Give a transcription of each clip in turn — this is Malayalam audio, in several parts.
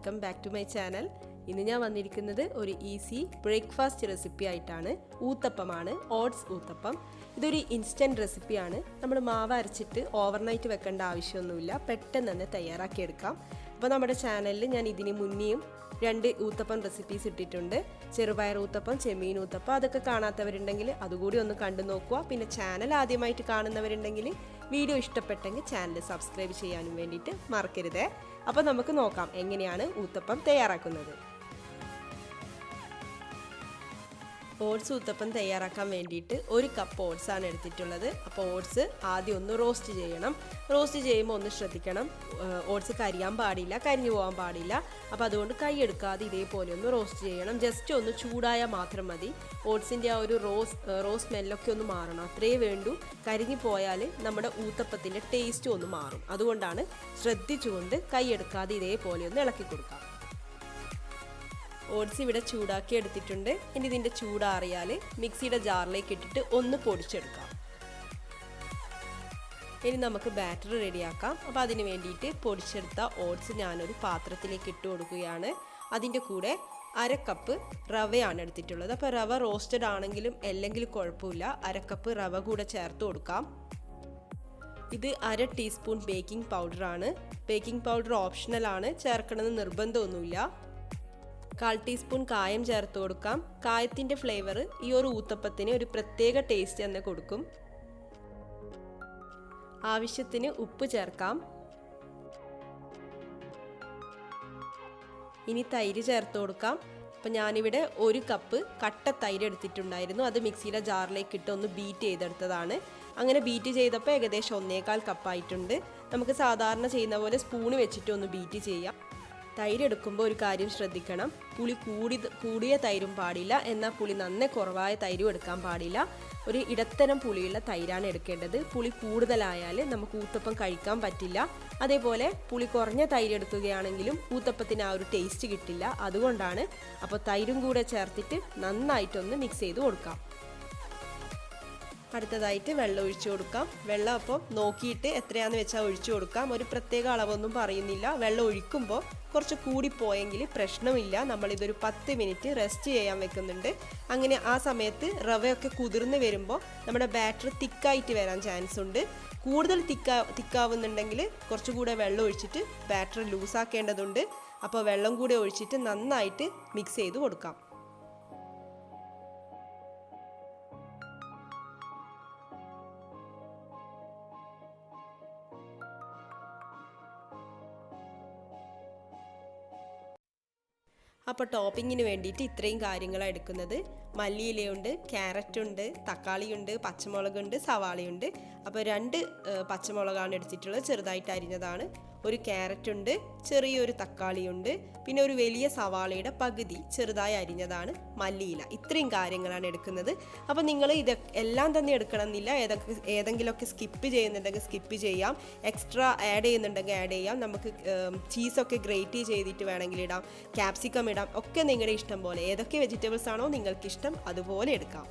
Welcome back to my channel. ഇന്ന് ഞാൻ വന്നിരിക്കുന്നത് ഒരു ഈസി ബ്രേക്ക്ഫാസ്റ്റ് റെസിപ്പി ആയിട്ടാണ്. ഊത്തപ്പമാണ്, ഓട്സ് ഊത്തപ്പം. ഇതൊരു ഇൻസ്റ്റൻറ്റ് റെസിപ്പിയാണ്. നമ്മൾ മാവ് അരച്ചിട്ട് ഓവർനൈറ്റ് വെക്കേണ്ട ആവശ്യമൊന്നുമില്ല, പെട്ടെന്ന് തന്നെ തയ്യാറാക്കിയെടുക്കാം. അപ്പോൾ നമ്മുടെ ചാനലിൽ ഞാൻ ഇതിന് മുന്നേയും 2 ഊത്തപ്പം റെസിപ്പീസ് ഇട്ടിട്ടുണ്ട്. ചെറുപയർ ഊത്തപ്പം, ചെമ്മീൻ ഊത്തപ്പം. അതൊക്കെ കാണാത്തവരുണ്ടെങ്കിൽ അതുകൂടി ഒന്ന് കണ്ടു നോക്കുക. പിന്നെ ചാനൽ ആദ്യമായിട്ട് കാണുന്നവരുണ്ടെങ്കിൽ വീഡിയോ ഇഷ്ടപ്പെട്ടെങ്കിൽ ചാനൽ സബ്സ്ക്രൈബ് ചെയ്യാനും വേണ്ടിയിട്ട് മറക്കരുത്. അപ്പോൾ നമുക്ക് നോക്കാം എങ്ങനെയാണ് ഊത്തപ്പം തയ്യാറാക്കുന്നത്. ഓട്സ് ഊത്തപ്പം തയ്യാറാക്കാൻ വേണ്ടിയിട്ട് 1 കപ്പ് ഓട്സാണ് എടുത്തിട്ടുള്ളത്. അപ്പോൾ ഓട്സ് ആദ്യം ഒന്ന് റോസ്റ്റ് ചെയ്യണം. റോസ്റ്റ് ചെയ്യുമ്പോൾ ഒന്ന് ശ്രദ്ധിക്കണം, ഓട്സ് കരിയാൻ പാടില്ല, കരിഞ്ഞു പോകാൻ പാടില്ല. അപ്പോൾ അതുകൊണ്ട് കൈ എടുക്കാതെ ഇതേപോലെ ഒന്ന് റോസ്റ്റ് ചെയ്യണം. ജസ്റ്റ് ഒന്ന് ചൂടായാൽ മാത്രം മതി. ഓട്സിൻ്റെ ആ ഒരു റോസ് സ്മെല്ലൊക്കെ ഒന്ന് മാറണം, അത്രയേ വേണ്ടൂ. കരിഞ്ഞു പോയാൽ നമ്മുടെ ഊത്തപ്പത്തിൻ്റെ ടേസ്റ്റ് ഒന്ന് മാറും. അതുകൊണ്ടാണ് ശ്രദ്ധിച്ചുകൊണ്ട് കൈ എടുക്കാതെ ഇതേപോലെ ഒന്ന് ഇളക്കി കൊടുക്കാം. ഓട്സ് ഇവിടെ ചൂടാക്കി എടുത്തിട്ടുണ്ട്. ഇനി ഇതിൻ്റെ ചൂടാറിയാൽ മിക്സിയുടെ ജാറിലേക്ക് ഇട്ടിട്ട് ഒന്ന് പൊടിച്ചെടുക്കാം. ഇനി നമുക്ക് ബാറ്റർ റെഡിയാക്കാം. അപ്പോൾ അതിന് വേണ്ടിയിട്ട് പൊടിച്ചെടുത്ത ഓട്സ് ഞാനൊരു പാത്രത്തിലേക്ക് ഇട്ട് കൊടുക്കുകയാണ്. അതിൻ്റെ കൂടെ 1/2 കപ്പ് റവയാണ് എടുത്തിട്ടുള്ളത്. അപ്പോൾ റവ റോസ്റ്റഡ് ആണെങ്കിലും അല്ലെങ്കിലും കുഴപ്പമില്ല, 1/2 കപ്പ് റവ കൂടെ ചേർത്ത് കൊടുക്കാം. ഇത് 1/2 ടീസ്പൂൺ ബേക്കിംഗ് പൗഡറാണ്. ബേക്കിംഗ് പൗഡർ ഓപ്ഷണലാണ്, ചേർക്കണമെന്ന് നിർബന്ധമൊന്നുമില്ല. 1/4 ടീസ്പൂൺ കായം ചേർത്ത് കൊടുക്കാം. കായത്തിൻ്റെ ഫ്ലേവർ ഈ ഒരു ഊത്തപ്പത്തിന് ഒരു പ്രത്യേക ടേസ്റ്റ് തന്നെ കൊടുക്കും. ആവശ്യത്തിന് ഉപ്പ് ചേർക്കാം. ഇനി തൈര് ചേർത്ത് കൊടുക്കാം. അപ്പം ഞാനിവിടെ 1 കപ്പ് കട്ട തൈര് എടുത്തിട്ടുണ്ടായിരുന്നു. അത് മിക്സിയുടെ ജാറിലേക്ക് ഇട്ട് ഒന്ന് ബീറ്റ് ചെയ്തെടുത്തതാണ്. അങ്ങനെ ബീറ്റ് ചെയ്തപ്പോൾ ഏകദേശം 1/4 കപ്പായിട്ടുണ്ട്. നമുക്ക് സാധാരണ ചെയ്യുന്ന പോലെ സ്പൂണ് വെച്ചിട്ട് ഒന്ന് ബീറ്റ് ചെയ്യാം. തൈര് എടുക്കുമ്പോൾ ഒരു കാര്യം ശ്രദ്ധിക്കണം, പുളി കൂടിയ തൈരും പാടില്ല, എന്നാൽ പുളി നന്നേ കുറവായ തൈരും എടുക്കാൻ പാടില്ല. ഒരു ഇടത്തരം പുളിയുള്ള തൈരാണ് എടുക്കേണ്ടത്. പുളി കൂടുതലായാൽ നമുക്ക് ഊത്തപ്പം കഴിക്കാൻ പറ്റില്ല. അതേപോലെ പുളി കുറഞ്ഞ തൈര് എടുക്കുകയാണെങ്കിലും ഊത്തപ്പത്തിന് ആ ഒരു ടേസ്റ്റ് കിട്ടില്ല. അതുകൊണ്ടാണ്. അപ്പോൾ തൈരും കൂടെ ചേർത്തിട്ട് നന്നായിട്ടൊന്ന് മിക്സ് ചെയ്ത് കൊടുക്കാം. അടുത്തതായിട്ട് വെള്ളം ഒഴിച്ചു കൊടുക്കാം. വെള്ളം അപ്പോൾ നോക്കിയിട്ട് എത്രയാണെന്ന് വെച്ചാൽ ഒഴിച്ചു കൊടുക്കാം. ഒരു പ്രത്യേക അളവൊന്നും പറയുന്നില്ല. വെള്ളം ഒഴിക്കുമ്പോൾ കുറച്ച് കൂടിപ്പോയെങ്കിൽ പ്രശ്നമില്ല. നമ്മളിതൊരു 10 മിനിറ്റ് റെസ്റ്റ് ചെയ്യാൻ വെക്കുന്നുണ്ട്. അങ്ങനെ ആ സമയത്ത് റവയൊക്കെ കുതിർന്ന് വരുമ്പോൾ നമ്മുടെ ബാറ്റർ തിക്കായിട്ട് വരാൻ ചാൻസ് ഉണ്ട്. കൂടുതൽ തിക്കാവുന്നുണ്ടെങ്കിൽ കുറച്ചുകൂടെ വെള്ളം ഒഴിച്ചിട്ട് ബാറ്റർ ലൂസാക്കേണ്ടതുണ്ട്. അപ്പോൾ വെള്ളം കൂടെ ഒഴിച്ചിട്ട് നന്നായിട്ട് മിക്സ് ചെയ്ത് കൊടുക്കാം. അപ്പോൾ ടോപ്പിങ്ങിന് വേണ്ടിയിട്ട് ഇത്രയും കാര്യങ്ങളാണ് എടുക്കുന്നത്. മല്ലിയിലയുണ്ട്, ക്യാരറ്റുണ്ട്, തക്കാളിയുണ്ട്, പച്ചമുളകുണ്ട്, സവാളയുണ്ട്. അപ്പോൾ 2 പച്ചമുളകാണ് എടുത്തിട്ടുള്ളത്, ചെറുതായിട്ട് അരിഞ്ഞതാണ്. 1 ക്യാരറ്റുണ്ട്, ചെറിയൊരു തക്കാളിയുണ്ട്, പിന്നെ ഒരു വലിയ സവാളയുടെ പകുതി ചെറുതായി അരിഞ്ഞതാണ്, മല്ലിയില. ഇത്രയും കാര്യങ്ങളാണ് എടുക്കുന്നത്. അപ്പോൾ നിങ്ങൾ എല്ലാം തന്നെ എടുക്കണമെന്നില്ല. ഏതെങ്കിലുമൊക്കെ സ്കിപ്പ് ചെയ്യുന്നുണ്ടെങ്കിൽ സ്കിപ്പ് ചെയ്യാം, എക്സ്ട്രാ ആഡ് ചെയ്യുന്നുണ്ടെങ്കിൽ ആഡ് ചെയ്യാം. നമുക്ക് ചീസൊക്കെ ഗ്രേറ്റ് ചെയ്തിട്ട് വേണമെങ്കിൽ ഇടാം, ക്യാപ്സിക്കം ഇടാം, ഒക്കെ നിങ്ങളുടെ ഇഷ്ടം പോലെ. ഏതൊക്കെ വെജിറ്റബിൾസ് ആണോ നിങ്ങൾക്ക് ഇഷ്ടം അതുപോലെ എടുക്കാം.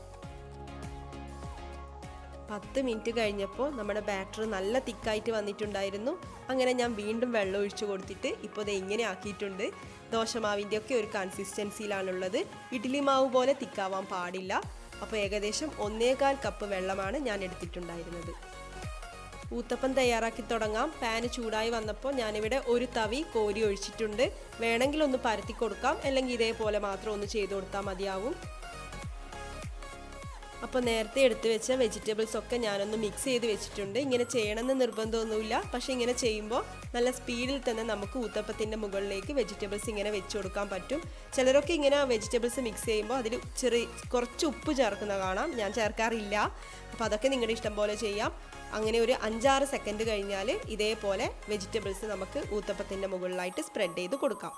10 മിനിറ്റ് കഴിഞ്ഞപ്പോൾ നമ്മുടെ ബാറ്റർ നല്ല തിക്കായിട്ട് വന്നിട്ടുണ്ടായിരുന്നു. അങ്ങനെ ഞാൻ വീണ്ടും വെള്ളം ഒഴിച്ചു കൊടുത്തിട്ട് ഇപ്പോൾ ഇത് ഇങ്ങനെ ആക്കിയിട്ടുണ്ട്. ദോശമാവിൻ്റെ ഒക്കെ ഒരു കൺസിസ്റ്റൻസിയിലാണുള്ളത്. ഇഡ്ഡലി മാവ് പോലെ തിക്കാവാൻ പാടില്ല. അപ്പോൾ ഏകദേശം 1/4 കപ്പ് വെള്ളമാണ് ഞാൻ എടുത്തിട്ടുണ്ടായിരുന്നത്. ഊത്തപ്പം തയ്യാറാക്കി തുടങ്ങാം. പാന് ചൂടായി വന്നപ്പോൾ ഞാനിവിടെ 1 തവി കോരി ഒഴിച്ചിട്ടുണ്ട്. വേണമെങ്കിൽ ഒന്ന് പരത്തി കൊടുക്കാം, അല്ലെങ്കിൽ ഇതേപോലെ മാത്രം ഒന്ന് ചെയ്ത് കൊടുത്താൽ മതിയാവും. അപ്പോൾ നേരത്തെ എടുത്ത് വെച്ച വെജിറ്റബിൾസ് ഒക്കെ ഞാനൊന്ന് മിക്സ് ചെയ്ത് വെച്ചിട്ടുണ്ട്. ഇങ്ങനെ ചെയ്യണമെന്ന് നിർബന്ധമൊന്നുമില്ല, പക്ഷേ ഇങ്ങനെ ചെയ്യുമ്പോൾ നല്ല സ്പീഡിൽ തന്നെ നമുക്ക് ഊത്തപ്പത്തിൻ്റെ മുകളിലേക്ക് വെജിറ്റബിൾസ് ഇങ്ങനെ വെച്ച് കൊടുക്കാൻ പറ്റും. ചിലരൊക്കെ ഇങ്ങനെ വെജിറ്റബിൾസ് മിക്സ് ചെയ്യുമ്പോൾ അതിൽ കുറച്ച് ഉപ്പ് ചേർക്കുന്ന കാണാം. ഞാൻ ചേർക്കാറില്ല. അപ്പോൾ അതൊക്കെ നിങ്ങളുടെ ഇഷ്ടം പോലെ ചെയ്യാം. അങ്ങനെ ഒരു 5-6 സെക്കൻഡ് കഴിഞ്ഞാൽ ഇതേപോലെ വെജിറ്റബിൾസ് നമുക്ക് ഊത്തപ്പത്തിൻ്റെ മുകളിലായിട്ട് സ്പ്രെഡ് ചെയ്ത് കൊടുക്കാം.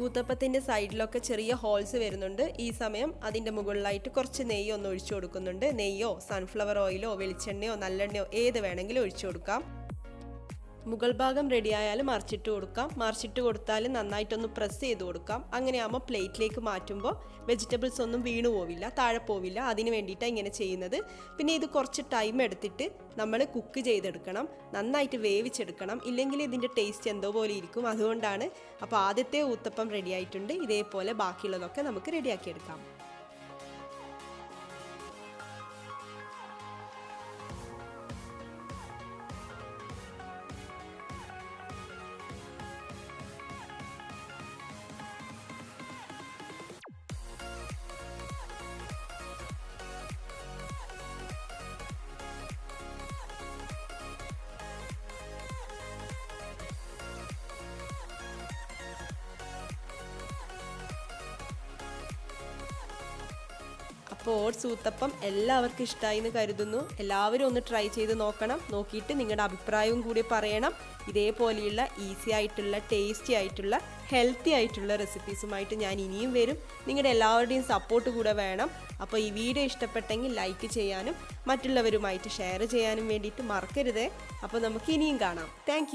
ഊത്തപ്പത്തിൻ്റെ സൈഡിലൊക്കെ ചെറിയ ഹോൾസ് വരുന്നുണ്ട്. ഈ സമയം അതിൻ്റെ മുകളിലായിട്ട് കുറച്ച് നെയ്യ് ഒന്ന് ഒഴിച്ചു കൊടുക്കുന്നുണ്ട്. നെയ്യോ സൺഫ്ലവർ ഓയിലോ വെളിച്ചെണ്ണയോ നല്ലെണ്ണയോ ഏത് വേണമെങ്കിലും ഒഴിച്ചു കൊടുക്കാം. മുകൾ ഭാഗം റെഡി ആയാൽ മറിച്ചിട്ട് കൊടുക്കാം. മറിച്ചിട്ട് കൊടുത്താൽ നന്നായിട്ടൊന്ന് പ്രസ് ചെയ്ത് കൊടുക്കാം. അങ്ങനെയാകുമ്പോൾ പ്ലേറ്റിലേക്ക് മാറ്റുമ്പോൾ വെജിറ്റബിൾസ് ഒന്നും വീണു പോവില്ല, താഴെ പോവില്ല. അതിന് വേണ്ടിയിട്ടാണ് ഇങ്ങനെ ചെയ്യുന്നത്. പിന്നെ ഇത് കുറച്ച് ടൈം എടുത്തിട്ട് നമ്മൾ കുക്ക് ചെയ്തെടുക്കണം, നന്നായിട്ട് വേവിച്ചെടുക്കണം. ഇല്ലെങ്കിൽ ഇതിൻ്റെ ടേസ്റ്റ് എന്തോ പോലെ ഇരിക്കും. അതുകൊണ്ടാണ്. അപ്പോൾ ആദ്യത്തെ ഊത്തപ്പം റെഡി ആയിട്ടുണ്ട്. ഇതേപോലെ ബാക്കിയുള്ളതൊക്കെ നമുക്ക് റെഡിയാക്കിയെടുക്കാം. അപ്പോൾ ഓട്സ് ഊത്തപ്പം എല്ലാവർക്കും ഇഷ്ടമായി എന്ന് കരുതുന്നു. എല്ലാവരും ഒന്ന് ട്രൈ ചെയ്ത് നോക്കണം. നോക്കിയിട്ട് നിങ്ങളുടെ അഭിപ്രായവും കൂടി പറയണം. ഇതേപോലെയുള്ള ഈസി ആയിട്ടുള്ള, ടേസ്റ്റി ആയിട്ടുള്ള, ഹെൽത്തി ആയിട്ടുള്ള റെസിപ്പീസുമായിട്ട് ഞാൻ ഇനിയും വരും. നിങ്ങളുടെ എല്ലാവരുടെയും സപ്പോർട്ട് കൂടെ വേണം. അപ്പോൾ ഈ വീഡിയോ ഇഷ്ടപ്പെട്ടെങ്കിൽ ലൈക്ക് ചെയ്യാനും മറ്റുള്ളവരുമായിട്ട് ഷെയർ ചെയ്യാനും വേണ്ടിയിട്ട് മറക്കരുത്. അപ്പോൾ നമുക്ക് ഇനിയും കാണാം. താങ്ക്